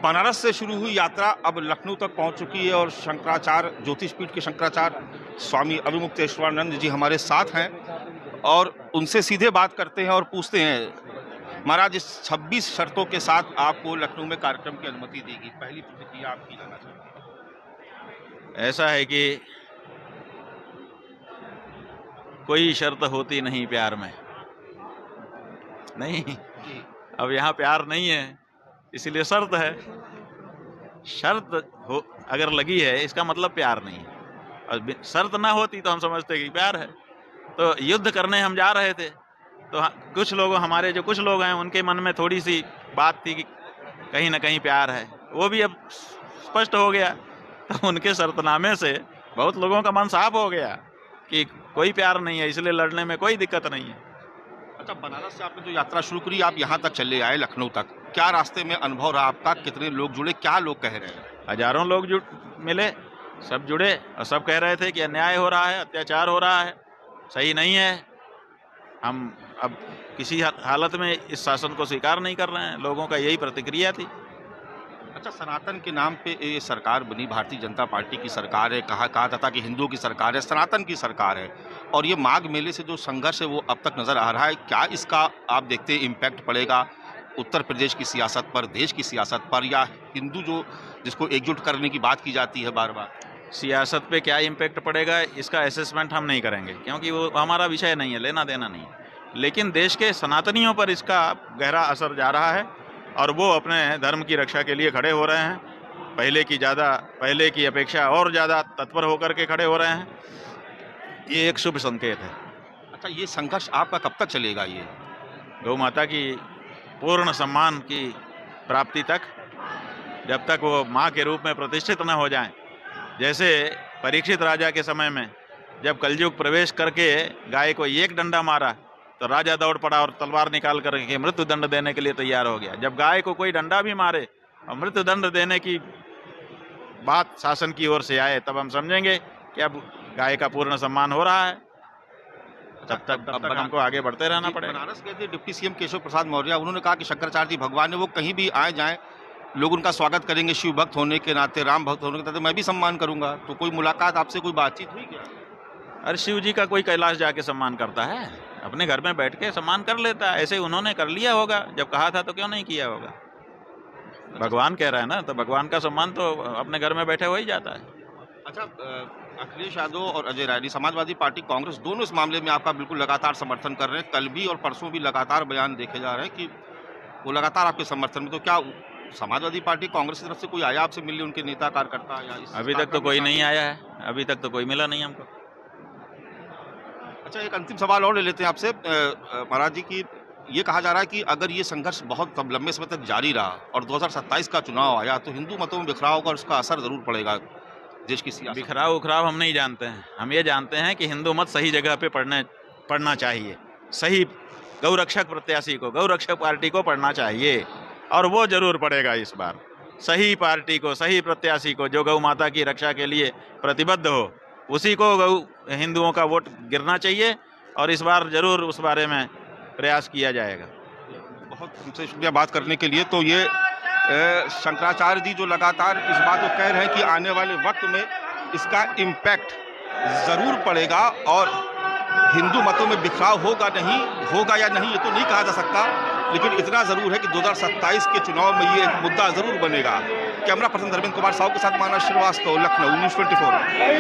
बनारस से शुरू हुई यात्रा अब लखनऊ तक पहुंच चुकी है और शंकराचार्य ज्योतिष पीठ के शंकराचार्य स्वामी अभिमुक्तेश्वरानंद जी हमारे साथ हैं और उनसे सीधे बात करते हैं और पूछते हैं, महाराज इस 26 शर्तों के साथ आपको लखनऊ में कार्यक्रम की अनुमति देगी, पहली प्रतिक्रिया आपकी लेना चाहूँगा। ऐसा है कि कोई शर्त होती नहीं प्यार में, नहीं, अब यहाँ प्यार नहीं है इसीलिए शर्त है। शर्त हो अगर लगी है इसका मतलब प्यार नहीं है, और शर्त ना होती तो हम समझते कि प्यार है। तो युद्ध करने हम जा रहे थे तो कुछ लोग, हमारे जो कुछ लोग हैं, उनके मन में थोड़ी सी बात थी कि कहीं ना कहीं प्यार है, वो भी अब स्पष्ट हो गया। तो उनके शर्तनामे से बहुत लोगों का मन साफ हो गया कि कोई प्यार नहीं है, इसलिए लड़ने में कोई दिक्कत नहीं है। अच्छा, बनारस से आपने जो यात्रा शुरू करी, आप यहाँ तक चले आए लखनऊ तक, क्या रास्ते में अनुभव रहा आपका? कितने लोग जुड़े, क्या लोग कह रहे हैं? हजारों लोग मिले, सब जुड़े और सब कह रहे थे कि अन्याय हो रहा है, अत्याचार हो रहा है, सही नहीं है। हम अब किसी हालत में इस शासन को स्वीकार नहीं कर रहे हैं, लोगों का यही प्रतिक्रिया थी। अच्छा, सनातन के नाम पे ये सरकार बनी, भारतीय जनता पार्टी की सरकार है, कहा था कि हिंदुओं की सरकार है, सनातन की सरकार है, और ये माघ मेले से जो संघर्ष है वो अब तक नजर आ रहा है, क्या इसका आप देखते हैं इम्पैक्ट पड़ेगा उत्तर प्रदेश की सियासत पर, देश की सियासत पर, या हिंदू जो जिसको एकजुट करने की बात की जाती है बार बार? सियासत पे क्या इम्पैक्ट पड़ेगा इसका असेसमेंट हम नहीं करेंगे, क्योंकि वो हमारा विषय नहीं है, लेना देना नहीं है। लेकिन देश के सनातनियों पर इसका गहरा असर जा रहा है और वो अपने धर्म की रक्षा के लिए खड़े हो रहे हैं, पहले की अपेक्षा और ज़्यादा तत्पर होकर के खड़े हो रहे हैं। ये एक शुभ संकेत है। अच्छा, ये संघर्ष आपका कब तक चलेगा? ये गौ माता की पूर्ण सम्मान की प्राप्ति तक, जब तक वो माँ के रूप में प्रतिष्ठित न हो जाएं। जैसे परीक्षित राजा के समय में जब कलयुग प्रवेश करके गाय को एक डंडा मारा तो राजा दौड़ पड़ा और तलवार निकाल करके मृत्यु दंड देने के लिए तैयार हो गया। जब गाय को कोई डंडा भी मारे और मृत्यु दंड देने की बात शासन की ओर से आए, तब हम समझेंगे कि अब गाय का पूर्ण सम्मान हो रहा है। तब तक हमको आगे बढ़ते रहना पड़ेगा। बनारस गए थे डिप्टी सीएम केशव प्रसाद मौर्य, उन्होंने कहा कि शंकराचार्य जी भगवान है, वो कहीं भी आए जाएं लोग उनका स्वागत करेंगे, शिव भक्त होने के नाते, राम भक्त होने के नाते मैं भी सम्मान करूंगा। तो कोई मुलाकात आपसे, कोई बातचीत हुई क्या? अरे शिव जी का कोई कैलाश जाके सम्मान करता है? अपने घर में बैठ के सम्मान कर लेता है। ऐसे उन्होंने कर लिया होगा, जब कहा था तो क्यों नहीं किया होगा? भगवान कह रहा है ना, तो भगवान का सम्मान तो अपने घर में बैठे हो ही जाता है। अच्छा, अखिलेश यादव और अजय राय, समाजवादी पार्टी, कांग्रेस, दोनों इस मामले में आपका बिल्कुल लगातार समर्थन कर रहे हैं। कल भी और परसों भी लगातार बयान देखे जा रहे हैं कि वो लगातार आपके समर्थन में। तो क्या समाजवादी पार्टी, कांग्रेस की तरफ से कोई आया आपसे मिलने, उनके नेता कार्यकर्ता? या अभी तक तो कोई नहीं आया है, अभी तक तो कोई मिला नहीं हमको। अच्छा, एक अंतिम सवाल और ले लेते हैं आपसे महाराज जी की। ये कहा जा रहा है कि अगर ये संघर्ष बहुत लंबे समय तक जारी रहा और 2027 का चुनाव आया तो हिंदू मतों में बिखराव होगा और उसका असर जरूर पड़ेगा देश की सियासत। बिखराव उखराव हम नहीं जानते हैं, हम ये जानते हैं कि हिंदू मत सही जगह पे पढ़ना चाहिए, सही गौरक्षक प्रत्याशी को, गौरक्षक पार्टी को पढ़ना चाहिए, और वो जरूर पड़ेगा इस बार। सही पार्टी को, सही प्रत्याशी को, जो गौ माता की रक्षा के लिए प्रतिबद्ध हो, उसी को हिंदुओं का वोट गिरना चाहिए, और इस बार जरूर उस बारे में प्रयास किया जाएगा। बहुत हमसे शुक्रिया बात करने के लिए। तो ये शंकराचार्य जी जो लगातार इस बात को कह रहे हैं कि आने वाले वक्त में इसका इम्पैक्ट जरूर पड़ेगा और हिंदू मतों में बिखराव होगा या नहीं ये तो नहीं कहा जा सकता, लेकिन इतना जरूर है कि 2027 के चुनाव में ये एक मुद्दा जरूर बनेगा। कैमरा पर्सन धर्मेंद्र कुमार साहू के साथ मानस श्रीवास्तव, लखनऊ, न्यूज़ 24।